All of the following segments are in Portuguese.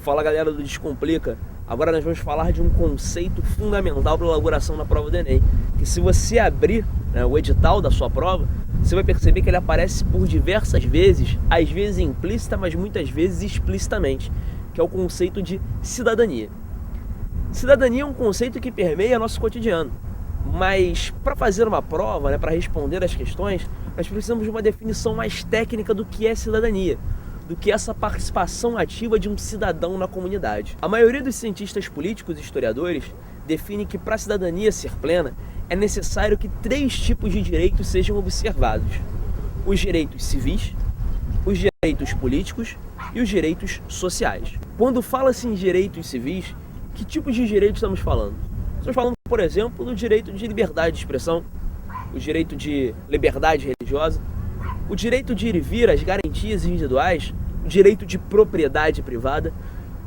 Fala galera do Descomplica, agora nós vamos falar de um conceito fundamental para a elaboração da prova do Enem, que se você abrir o edital da sua prova, você vai perceber que ele aparece por diversas vezes, às vezes implícita, mas muitas vezes explicitamente, que é o conceito de cidadania. Cidadania é um conceito que permeia nosso cotidiano, mas para fazer uma prova, para responder às questões, nós precisamos de uma definição mais técnica do que é cidadania, do que essa participação ativa de um cidadão na comunidade. A maioria dos cientistas políticos e historiadores define que para a cidadania ser plena é necessário que 3 tipos de direitos sejam observados: os direitos civis, os direitos políticos e os direitos sociais. Quando fala-se em direitos civis, que tipos de direitos estamos falando? Estamos falando, por exemplo, do direito de liberdade de expressão, o direito de liberdade religiosa, o direito de ir e vir, as garantias individuais, o direito de propriedade privada.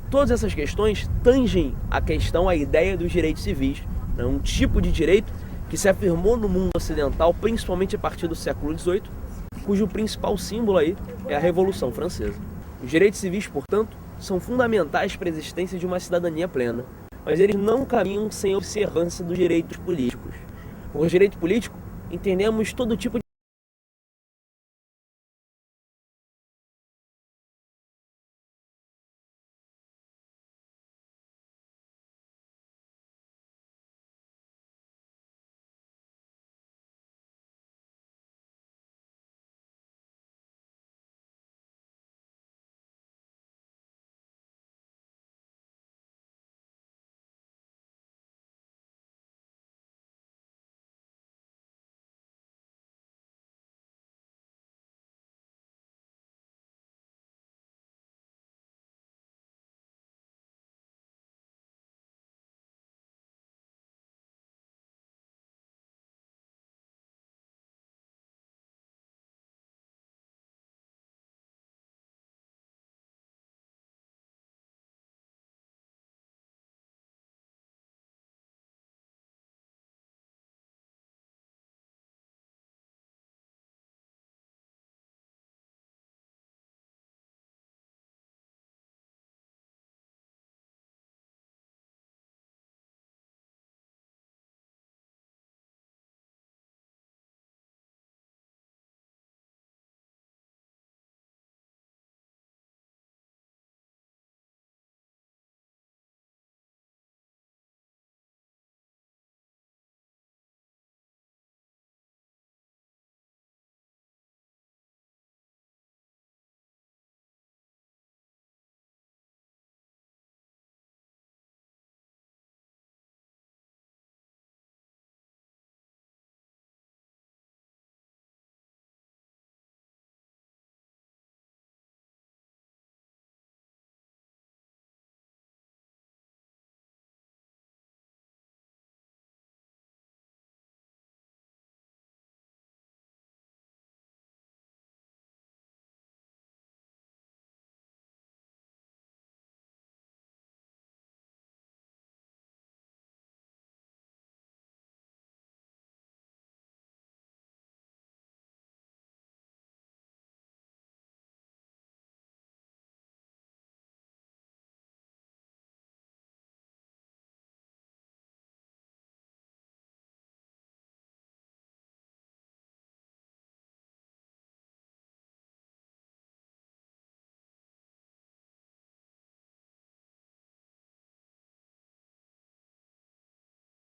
Todas essas questões tangem a ideia dos direitos civis, um tipo de direito que se afirmou no mundo ocidental, principalmente a partir do século XVIII, cujo principal símbolo aí é a Revolução Francesa. Os direitos civis, portanto, são fundamentais para a existência de uma cidadania plena, mas eles não caminham sem observância dos direitos políticos. Por direito político, entendemos todo tipo